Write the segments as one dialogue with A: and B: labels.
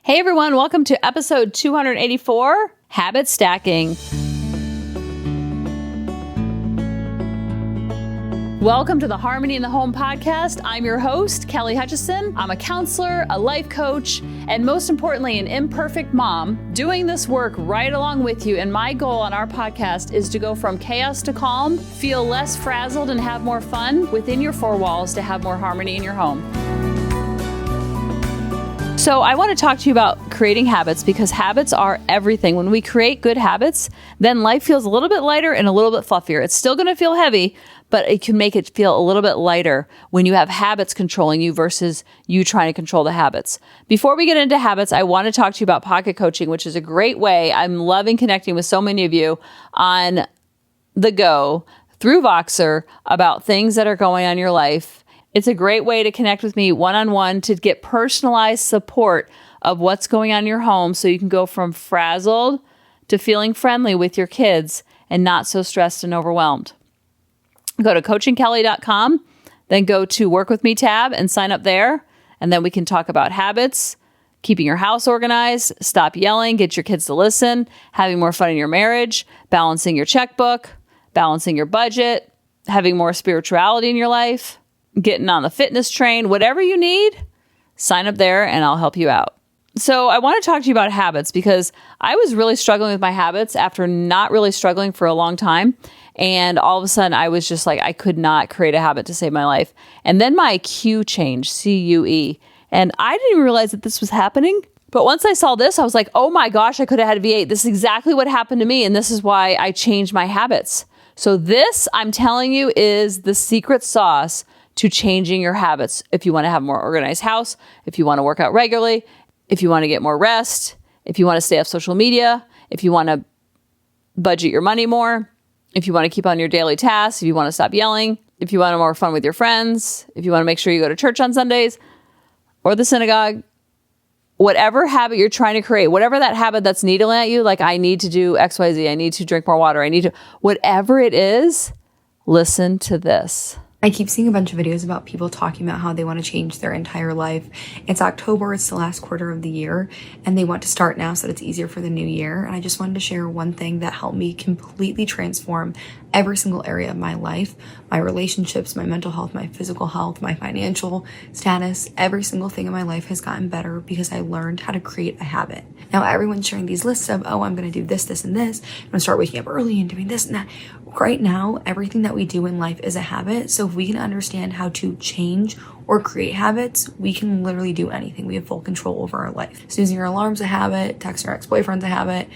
A: Hey everyone, welcome to episode 284, Habit Stacking. Welcome to the Harmony in the Home podcast. I'm your host, Kelly Hutchison. I'm a counselor, a life coach, and most importantly, an imperfect mom doing this work right along with you. And my goal on our podcast is to go from chaos to calm, feel less frazzled, and have more fun within your four walls to have more harmony in your home. So I want to talk to you about creating habits because habits are everything. When we create good habits, then life feels a little bit lighter and a little bit fluffier. It's still going to feel heavy, but it can make it feel a little bit lighter when you have habits controlling you versus you trying to control the habits. Before we get into habits, I want to talk to you about pocket coaching, which is a great way. I'm loving connecting with so many of you on the go through Voxer about things that are going on in your life. It's a great way to connect with me one-on-one to get personalized support of what's going on in your home so you can go from frazzled to feeling friendly with your kids and not so stressed and overwhelmed. Go to coachingkelly.com, then go to Work With Me tab and sign up there. And then we can talk about habits, keeping your house organized, stop yelling, get your kids to listen, having more fun in your marriage, balancing your checkbook, balancing your budget, having more spirituality in your life, getting on the fitness train, whatever you need, sign up there and I'll help you out. So I want to talk to you about habits because I was really struggling with my habits after not really struggling for a long time. And all of a sudden I was just like, I could not create a habit to save my life. And then my Q changed, CUE. And I didn't even realize that this was happening. But once I saw this, I was like, oh my gosh, I could have had V8. This is exactly what happened to me. And this is why I changed my habits. So this, I'm telling you, is the secret sauce to changing your habits. If you want to have a more organized house, if you want to work out regularly, if you want to get more rest, if you want to stay off social media, if you want to budget your money more, if you want to keep on your daily tasks, if you want to stop yelling, if you want more fun with your friends, if you want to make sure you go to church on Sundays or the synagogue, whatever habit you're trying to create, whatever that habit that's needling at you, like I need to do XYZ, I need to drink more water, whatever it is, listen to this.
B: I keep seeing a bunch of videos about people talking about how they want to change their entire life. It's October, it's the last quarter of the year, and they want to start now so that it's easier for the new year. And I just wanted to share one thing that helped me completely transform every single area of my life, my relationships, my mental health, my physical health, my financial status. Every single thing in my life has gotten better because I learned how to create a habit. Now everyone's sharing these lists of, oh, I'm going to do this, this, and this. I'm going to start waking up early and doing this and that. Right now, everything that we do in life is a habit. So if we can understand how to change or create habits, we can literally do anything. We have full control over our life. Snoozing your alarm's a habit. Texting your ex-boyfriend's a habit.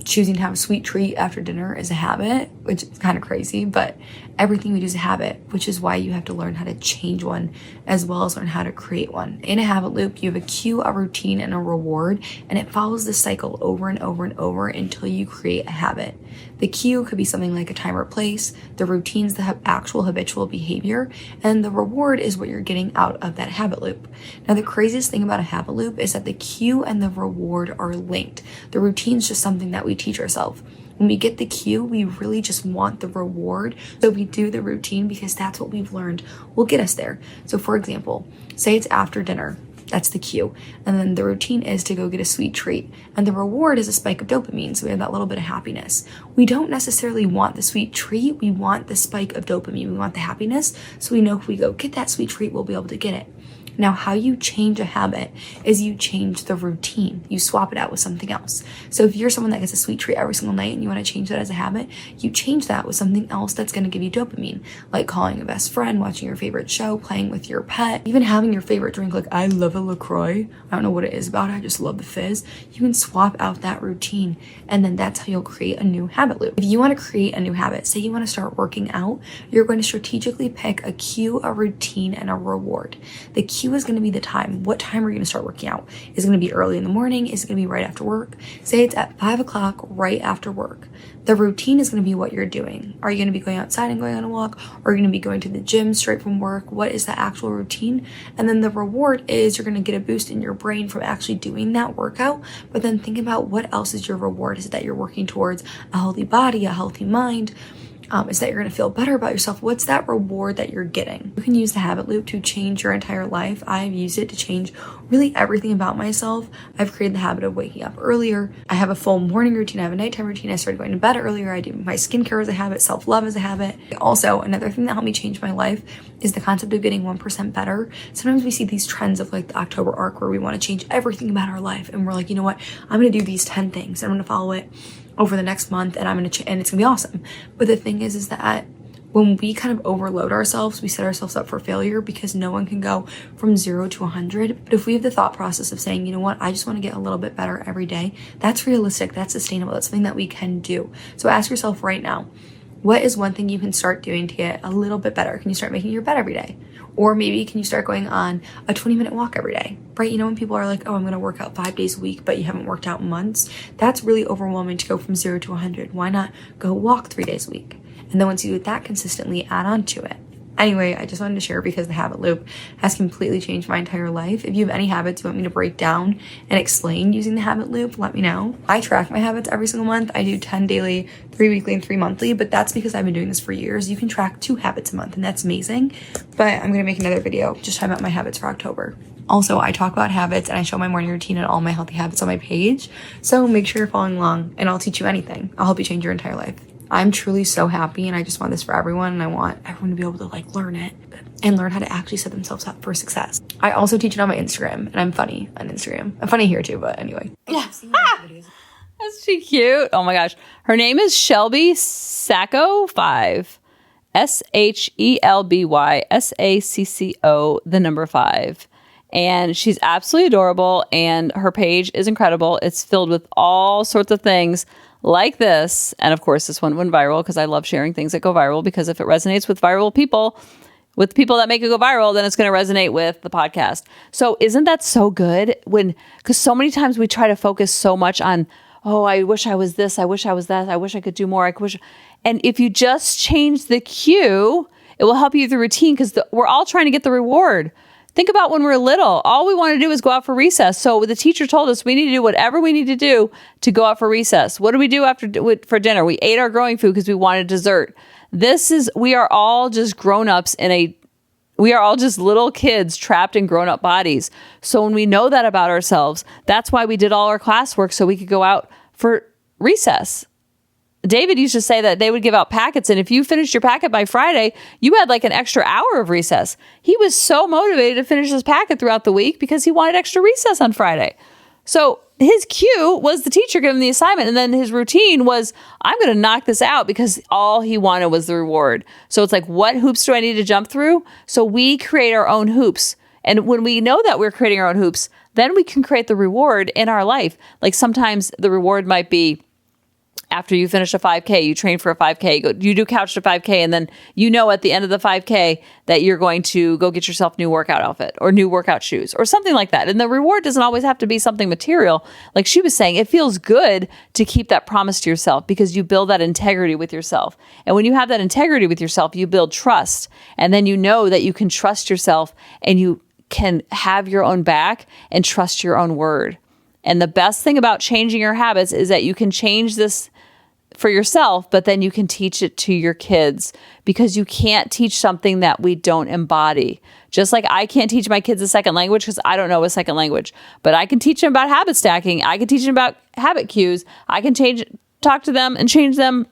B: Choosing to have a sweet treat after dinner is a habit, which is kind of crazy, but everything we do is a habit, which is why you have to learn how to change one as well as learn how to create one. In a habit loop, you have a cue, a routine, and a reward, and it follows this cycle over and over and over until you create a habit. The cue could be something like a time or place. The routine's the actual habitual behavior, and the reward is what you're getting out of that habit loop. Now, the craziest thing about a habit loop is that the cue and the reward are linked. The routine's just something that we teach ourselves. When we get the cue, we really just want the reward. So we do the routine because that's what we've learned will get us there. So for example, say it's after dinner. That's the cue. And then the routine is to go get a sweet treat. And the reward is a spike of dopamine. So we have that little bit of happiness. We don't necessarily want the sweet treat. We want the spike of dopamine. We want the happiness. So we know if we go get that sweet treat, we'll be able to get it. Now, how you change a habit is you change the routine. You swap it out with something else. So if you're someone that gets a sweet treat every single night and you want to change that as a habit, you change that with something else that's going to give you dopamine, like calling a best friend, watching your favorite show, playing with your pet, even having your favorite drink. Like I love a LaCroix. I don't know what it is about it. I just love the fizz. You can swap out that routine, and then that's how you'll create a new habit loop. If you want to create a new habit, say you want to start working out, you're going to strategically pick a cue, a routine, and a reward. The cue is going to be the time. What time are you going to start working out? Is it going to be early in the morning? Is it going to be right after work? Say it's at 5 o'clock right after work. The routine is going to be what you're doing. Are you going to be going outside and going on a walk? Or are you going to be going to the gym straight from work? What is the actual routine? And then the reward is you're going to get a boost in your brain from actually doing that workout. But then think about what else is your reward. Is it that you're working towards a healthy body, a healthy mind? is that you're going to feel better about yourself. What's that reward that you're getting? You can use the habit loop to change your entire life. I've used it to change really everything about myself. I've created the habit of waking up earlier. I have a full morning routine. I have a nighttime routine. I started going to bed earlier. I do my skincare as a habit, self-love as a habit. Also, another thing that helped me change my life is the concept of getting 1% better. Sometimes we see these trends of like the October arc where we want to change everything about our life. And we're like, you know what? I'm going to do these 10 things. I'm going to follow it over the next month, and and it's gonna be awesome. But the thing is that when we kind of overload ourselves, we set ourselves up for failure, because no one can go from 0 to 100. But if we have the thought process of saying, you know what, I just want to get a little bit better every day, that's realistic, that's sustainable, that's something that we can do. So ask yourself right now, what is one thing you can start doing to get a little bit better? Can you start making your bed every day? Or maybe can you start going on a 20-minute walk every day, right? You know, when people are like, oh, I'm going to work out 5 days a week, but you haven't worked out in months, that's really overwhelming to go from 0 to 100. Why not go walk 3 days a week? And then once you do that consistently, add on to it. Anyway, I just wanted to share because the habit loop has completely changed my entire life. If you have any habits you want me to break down and explain using the habit loop, let me know. I track my habits every single month. I do 10 daily, 3 weekly, and 3 monthly, but that's because I've been doing this for years. You can track 2 habits a month, and that's amazing. But I'm going to make another video just talking about my habits for October. Also, I talk about habits and I show my morning routine and all my healthy habits on my page. So make sure you're following along, and I'll teach you anything. I'll help you change your entire life. I'm truly so happy, and I just want this for everyone, and I want everyone to be able to like learn it and learn how to actually set themselves up for success. I also teach it on my Instagram, and I'm funny on Instagram. I'm funny here too, but anyway. Yeah.
A: That's she cute. Oh my gosh. Her name is Shelby Sacco 5. SHELBY SACCO, the number 5. And she's absolutely adorable, and her page is incredible. It's filled with all sorts of things like this. And of course, this one went viral because I love sharing things that go viral, because if it resonates with viral people, with people that make it go viral, then it's going to resonate with the podcast. So isn't that so good? Because so many times we try to focus so much on, oh, I wish I was this, I wish I was that, I wish I could do more, and if you just change the cue, it will help you through routine, because we're all trying to get the reward. Think about when we're little. All we want to do is go out for recess. So the teacher told us we need to do whatever we need to do to go out for recess. What do we do for dinner? We ate our growing food because we wanted dessert. We are all just grown-ups we are all just little kids trapped in grown-up bodies. So when we know that about ourselves, that's why we did all our classwork, so we could go out for recess. David used to say that they would give out packets, and if you finished your packet by Friday, you had like an extra hour of recess. He was so motivated to finish his packet throughout the week because he wanted extra recess on Friday. So his cue was the teacher giving him the assignment, and then his routine was, I'm going to knock this out, because all he wanted was the reward. So it's like, what hoops do I need to jump through? So we create our own hoops. And when we know that we're creating our own hoops, then we can create the reward in our life. Like sometimes the reward might be, after you finish a 5K, you train for a 5K, you do couch to 5K, and then you know at the end of the 5K that you're going to go get yourself a new workout outfit or new workout shoes or something like that. And the reward doesn't always have to be something material. Like she was saying, it feels good to keep that promise to yourself, because you build that integrity with yourself. And when you have that integrity with yourself, you build trust. And then you know that you can trust yourself, and you can have your own back and trust your own word. And the best thing about changing your habits is that you can change this for yourself, but then you can teach it to your kids, because you can't teach something that we don't embody. Just like I can't teach my kids a second language because I don't know a second language, but I can teach them about habit stacking. I can teach them about habit cues. I can talk to them and change them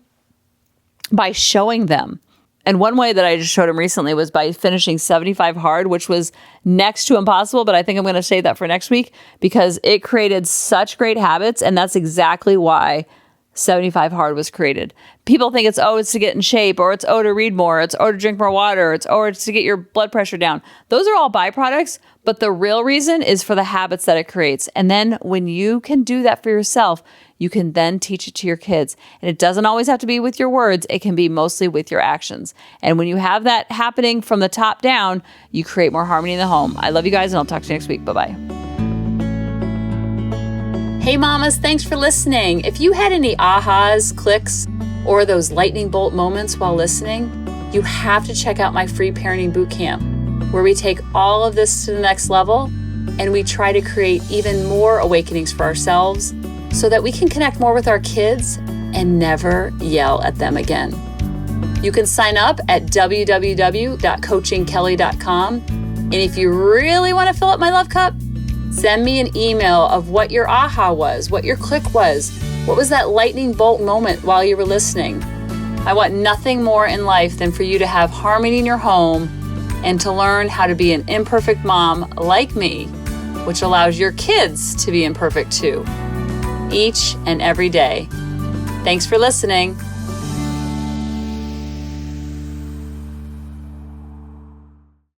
A: by showing them. And one way that I just showed them recently was by finishing 75 hard, which was next to impossible, but I think I'm going to save that for next week, because it created such great habits. And that's exactly why 75 hard was created. People think it's to get in shape, or it's to read more, it's to drink more water, it's to get your blood pressure down. Those are all byproducts, but the real reason is for the habits that it creates. And then when you can do that for yourself, you can then teach it to your kids. And it doesn't always have to be with your words. It can be mostly with your actions. And when you have that happening from the top down, you create more harmony in the home. I love you guys, and I'll talk to you next week. Bye-bye. Hey mamas, thanks for listening. If you had any ahas, clicks, or those lightning bolt moments while listening, you have to check out my free parenting bootcamp, where we take all of this to the next level, and we try to create even more awakenings for ourselves so that we can connect more with our kids and never yell at them again. You can sign up at www.coachingkelly.com. And if you really want to fill up my love cup, send me an email of what your aha was, what your click was, what was that lightning bolt moment while you were listening. I want nothing more in life than for you to have harmony in your home and to learn how to be an imperfect mom like me, which allows your kids to be imperfect too, each and every day. Thanks for listening.